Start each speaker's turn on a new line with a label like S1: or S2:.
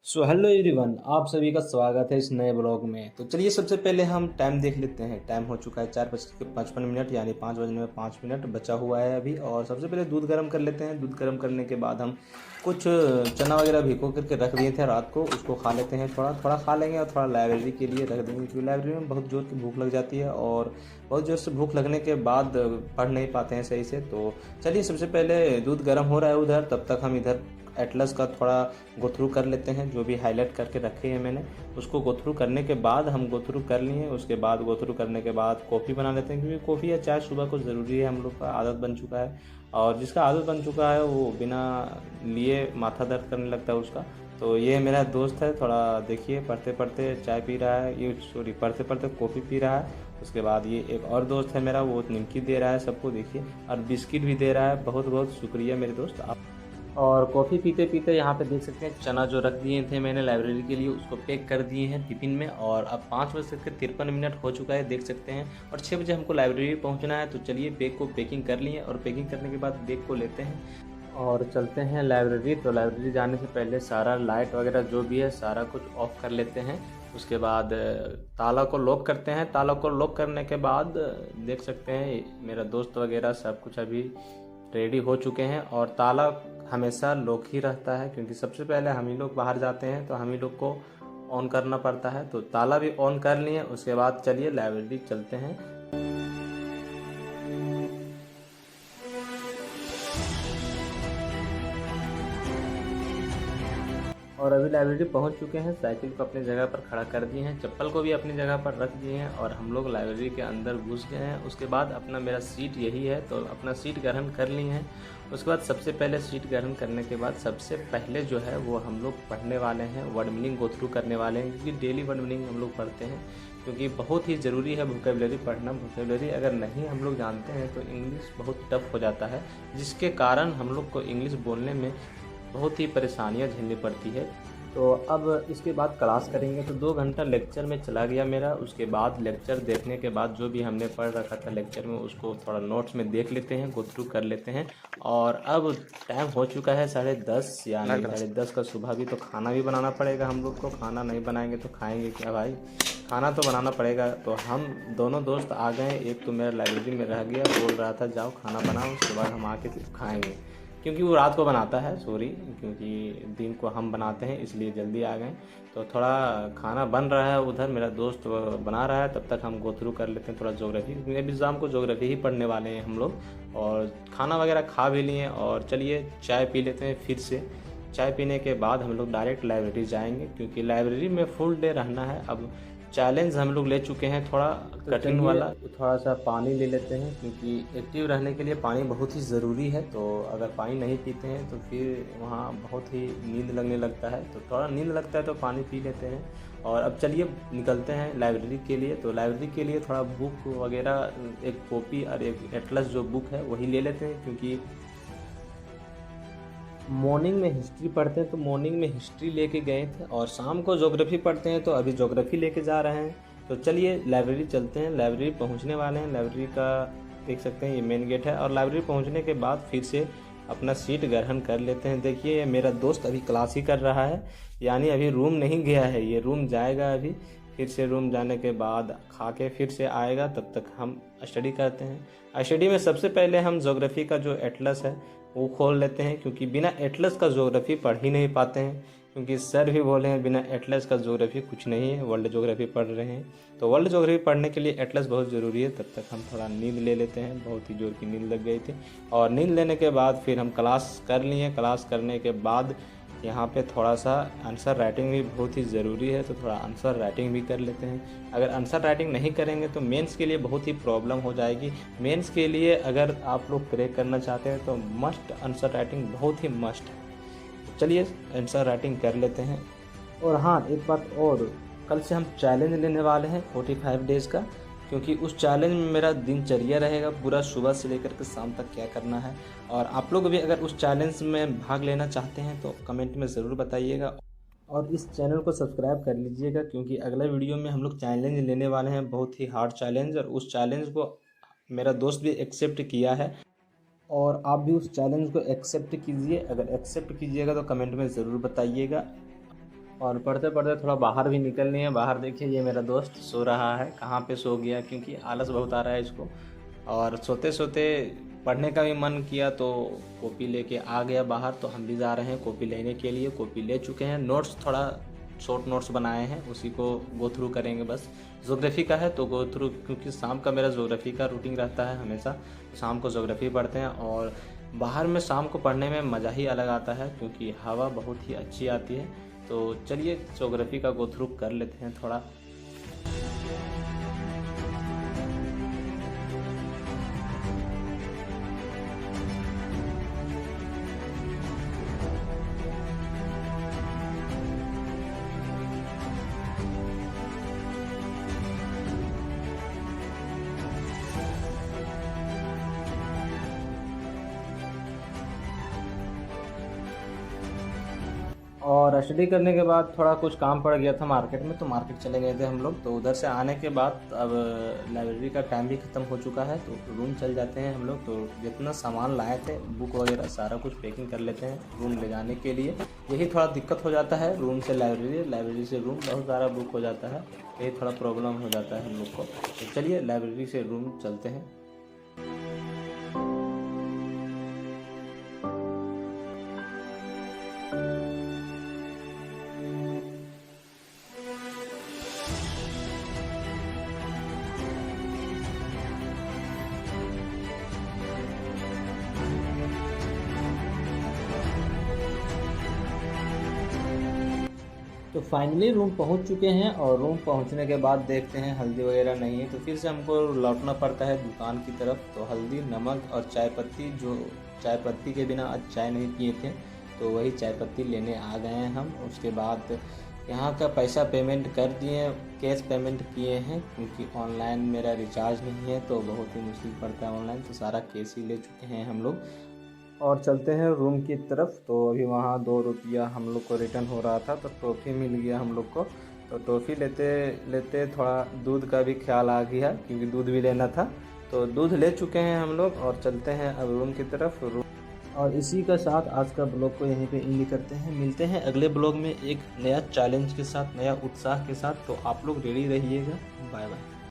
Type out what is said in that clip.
S1: Hello everyone, आप सभी का स्वागत है इस नए ब्लॉग में। तो चलिए सबसे पहले हम टाइम देख लेते हैं। टाइम हो चुका है 4:55 यानी 5 बजने में 5 मिनट बचा हुआ है अभी। और सबसे पहले दूध गर्म कर लेते हैं। दूध गर्म करने के बाद हम कुछ चना वगैरह भिगो करके रख दिए थे रात को, उसको खा लेते हैं। थोड़ा थोड़ा खा लेंगे और थोड़ा लाइब्रेरी के लिए रख देंगे, क्योंकि लाइब्रेरी में बहुत जोर की भूख लग जाती है और बहुत जोर से भूख लगने के बाद पढ़ नहीं पाते हैं सही से। तो चलिए सबसे पहले दूध गर्म हो रहा है उधर, तब तक हम इधर एटलस का थोड़ा गो थ्रू कर लेते हैं। जो भी हाईलाइट करके रखे हैं मैंने, उसको गो थ्रू करने के बाद हम गो थ्रू कर लिए। उसके बाद गो थ्रू करने के बाद कॉफ़ी बना लेते हैं, क्योंकि कॉफ़ी या चाय सुबह को ज़रूरी है, हम लोग का आदत बन चुका है। और जिसका आदत बन चुका है वो बिना लिए माथा दर्द करने लगता है उसका। तो ये मेरा दोस्त है, थोड़ा देखिए पढ़ते पढ़ते चाय पी रहा है, ये सॉरी पढ़ते पढ़ते कॉफ़ी पी रहा है। उसके बाद ये एक और दोस्त है मेरा, वो निमकी दे रहा है सबको, देखिए, और बिस्किट भी दे रहा है। बहुत बहुत शुक्रिया मेरे दोस्त आप। और कॉफ़ी पीते पीते यहाँ पे देख सकते हैं चना जो रख दिए थे मैंने लाइब्रेरी के लिए, उसको पैक कर दिए हैं टिफ़िन में। और अब 5:53 हो चुका है, देख सकते हैं। और 6 बजे हमको लाइब्रेरी पहुँचना है। तो चलिए बैग को पैकिंग कर लिए, और पैकिंग करने के बाद बैग को लेते हैं और चलते हैं लाइब्रेरी। तो लाइब्रेरी जाने से पहले सारा लाइट वगैरह जो भी है सारा कुछ ऑफ कर लेते हैं। उसके बाद ताला को लॉक करते हैं। ताला को लॉक करने के बाद देख सकते हैं मेरा दोस्त वगैरह सब कुछ अभी रेडी हो चुके हैं। और ताला हमेशा लॉक ही रहता है, क्योंकि सबसे पहले हम ही लोग बाहर जाते हैं तो हम ही लोग को ऑन करना पड़ता है। तो ताला भी ऑन कर लिए। उसके बाद चलिए लाइब्रेरी चलते हैं। और अभी लाइब्रेरी पहुंच चुके हैं। साइकिल को अपनी जगह पर खड़ा कर दिए हैं, चप्पल को भी अपनी जगह पर रख दिए हैं, और हम लोग लाइब्रेरी के अंदर घुस गए हैं। उसके बाद अपना मेरा सीट यही है, तो अपना सीट ग्रहण कर लिए हैं। उसके बाद सबसे पहले सीट ग्रहण करने के बाद सबसे पहले जो है वो हम लोग पढ़ने वाले हैं, वर्ड मीनिंग गो थ्रू करने वाले हैं, क्योंकि डेली वर्ड मीनिंग हम लोग पढ़ते हैं, क्योंकि बहुत ही ज़रूरी है वोकेबलरी पढ़ना। वोकेबलरी अगर नहीं हम लोग जानते हैं तो इंग्लिश बहुत टफ हो जाता है, जिसके कारण हम लोग को इंग्लिश बोलने में बहुत ही परेशानियां झेलनी पड़ती है। तो अब इसके बाद क्लास करेंगे। तो 2 घंटा लेक्चर में चला गया मेरा। उसके बाद लेक्चर देखने के बाद जो भी हमने पढ़ रखा था लेक्चर में, उसको थोड़ा नोट्स में देख लेते हैं, गो थ्रू कर लेते हैं। और अब टाइम हो चुका है 10:30, यानी 10:30 का सुबह भी। तो खाना भी बनाना पड़ेगा हम लोग को। खाना नहीं बनाएंगे तो खाएंगे क्या भाई, खाना तो बनाना पड़ेगा। तो हम दोनों दोस्त आ गए। एक तो मेरा लाइब्रेरी में रह गया, बोल रहा था जाओ खाना बनाओ, उसके बाद हम आके खाएंगे, क्योंकि वो रात को बनाता है, सॉरी, क्योंकि दिन को हम बनाते हैं, इसलिए जल्दी आ गए। तो थोड़ा खाना बन रहा है उधर, मेरा दोस्त बना रहा है, तब तक हम गो थ्रू कर लेते हैं थोड़ा ज्योग्राफी, क्योंकि अभी शाम को ज्योग्राफी ही पढ़ने वाले हैं हम लोग। और खाना वगैरह खा भी लिए। और चलिए चाय पी लेते हैं फिर से। चाय पीने के बाद हम लोग डायरेक्ट लाइब्रेरी जाएंगे, क्योंकि लाइब्रेरी में फुल डे रहना है। अब चैलेंज हम लोग ले चुके हैं थोड़ा कठिन वाला। तो थोड़ा सा पानी ले लेते हैं, क्योंकि एक्टिव रहने के लिए पानी बहुत ही ज़रूरी है। तो अगर पानी नहीं पीते हैं तो फिर वहाँ बहुत ही नींद लगने लगता है। तो थोड़ा नींद लगता है तो पानी पी लेते हैं। और अब चलिए निकलते हैं लाइब्रेरी के लिए। तो लाइब्रेरी के लिए थोड़ा बुक वगैरह, एक कॉपी और एक एटलस जो बुक है वही ले लेते हैं, क्योंकि मॉर्निंग में हिस्ट्री पढ़ते हैं तो मॉर्निंग में हिस्ट्री लेके गए थे, और शाम को ज्योग्राफी पढ़ते हैं तो अभी ज्योग्राफी लेके जा रहे हैं। तो चलिए लाइब्रेरी चलते हैं। लाइब्रेरी पहुंचने वाले हैं। लाइब्रेरी का देख सकते हैं ये मेन गेट है। और लाइब्रेरी पहुंचने के बाद फिर से अपना सीट ग्रहण कर लेते हैं। देखिए ये मेरा दोस्त अभी क्लास ही कर रहा है, यानी अभी रूम नहीं गया है, ये रूम जाएगा अभी। फिर से रूम जाने के बाद खा के फिर से आएगा, तब तक हम स्टडी करते हैं। स्टडी में सबसे पहले हम ज्योग्राफी का जो एटलस है वो खोल लेते हैं, क्योंकि बिना एटलस का ज्योग्राफी पढ़ ही नहीं पाते हैं। क्योंकि सर भी बोले हैं बिना एटलस का ज्योग्राफी कुछ नहीं है, वर्ल्ड ज्योग्राफी पढ़ रहे हैं। तो वर्ल्ड ज्योग्राफी पढ़ने के लिए एटलस बहुत ज़रूरी है। तब तक हम थोड़ा नींद ले लेते हैं, बहुत ही जोर की नींद लग गई थी। और नींद लेने के बाद फिर हम क्लास कर लिए। क्लास करने के बाद यहाँ पे थोड़ा सा आंसर राइटिंग भी बहुत ही ज़रूरी है, तो थोड़ा आंसर राइटिंग भी कर लेते हैं। अगर आंसर राइटिंग नहीं करेंगे तो मेंस के लिए बहुत ही प्रॉब्लम हो जाएगी। मेंस के लिए अगर आप लोग क्रैक करना चाहते हैं तो मस्ट आंसर राइटिंग बहुत ही मस्ट है। तो चलिए आंसर राइटिंग कर लेते हैं। और हाँ, एक बात और, कल से हम चैलेंज लेने वाले हैं 45 डेज़ का, क्योंकि उस चैलेंज में मेरा दिनचर्या रहेगा पूरा, सुबह से लेकर के शाम तक क्या करना है। और आप लोग भी अगर उस चैलेंज में भाग लेना चाहते हैं तो कमेंट में ज़रूर बताइएगा। और इस चैनल को सब्सक्राइब कर लीजिएगा, क्योंकि अगला वीडियो में हम लोग चैलेंज लेने वाले हैं, बहुत ही हार्ड चैलेंज। और उस चैलेंज को मेरा दोस्त भी एक्सेप्ट किया है, और आप भी उस चैलेंज को एक्सेप्ट कीजिए। अगर एक्सेप्ट कीजिएगा तो कमेंट में ज़रूर बताइएगा। और पढ़ते पढ़ते थोड़ा बाहर भी निकल लिए हैं। बाहर देखिए ये मेरा दोस्त सो रहा है, कहाँ पे सो गया, क्योंकि आलस बहुत आ रहा है इसको। और सोते सोते पढ़ने का भी मन किया तो कॉपी लेके आ गया बाहर। तो हम भी जा रहे हैं कॉपी लेने के लिए। कॉपी ले चुके हैं, नोट्स थोड़ा शॉर्ट नोट्स बनाए हैं, उसी को गो थ्रू करेंगे बस। ज्योग्राफी का है तो गो थ्रू, क्योंकि शाम का मेरा ज्योग्राफी का रूटीन रहता है हमेशा, शाम को ज्योग्राफी पढ़ते हैं। और बाहर में शाम को पढ़ने में मज़ा ही अलग आता है, क्योंकि हवा बहुत ही अच्छी आती है। तो चलिए ज्योग्राफी का गो थ्रू कर लेते हैं थोड़ा। और स्टडी करने के बाद थोड़ा कुछ काम पड़ गया था मार्केट में, तो मार्केट चले गए थे हम लोग। तो उधर से आने के बाद अब लाइब्रेरी का टाइम भी ख़त्म हो चुका है, तो रूम चल जाते हैं हम लोग। तो जितना सामान लाए थे, बुक वगैरह सारा कुछ पैकिंग कर लेते हैं रूम ले जाने के लिए। यही थोड़ा दिक्कत हो जाता है, रूम से लाइब्रेरी, लाइब्रेरी से रूम बहुत सारा बुक हो जाता है, यही थोड़ा प्रॉब्लम हो जाता है हम लोग को। तो चलिए लाइब्रेरी से रूम चलते हैं। तो फाइनली रूम पहुंच चुके हैं, और रूम पहुंचने के बाद देखते हैं हल्दी वगैरह नहीं है, तो फिर से हमको लौटना पड़ता है दुकान की तरफ। तो हल्दी, नमक और चाय पत्ती, जो चाय पत्ती के बिना आज चाय नहीं पिए थे, तो वही चाय पत्ती लेने आ गए हैं हम। उसके बाद यहाँ का पैसा पेमेंट कर दिए, कैश पेमेंट किए हैं, क्योंकि ऑनलाइन मेरा रिचार्ज नहीं है तो बहुत ही मुश्किल पड़ता है ऑनलाइन, तो सारा कैश ही ले चुके हैं हम लोग। और चलते हैं रूम की तरफ। तो अभी वहाँ 2 रुपया हम लोग को रिटर्न हो रहा था, तो टॉफ़ी मिल गया हम लोग को। तो टॉफ़ी लेते लेते थोड़ा दूध का भी ख्याल आ गया, क्योंकि दूध भी लेना था। तो दूध ले चुके हैं हम लोग, और चलते हैं अब रूम की तरफ। और इसी के साथ आज का ब्लॉग को यहीं पे एंड करते हैं। मिलते हैं अगले ब्लॉग में एक नया चैलेंज के साथ, नया उत्साह के साथ। तो आप लोग रेडी रहिएगा। Bye bye.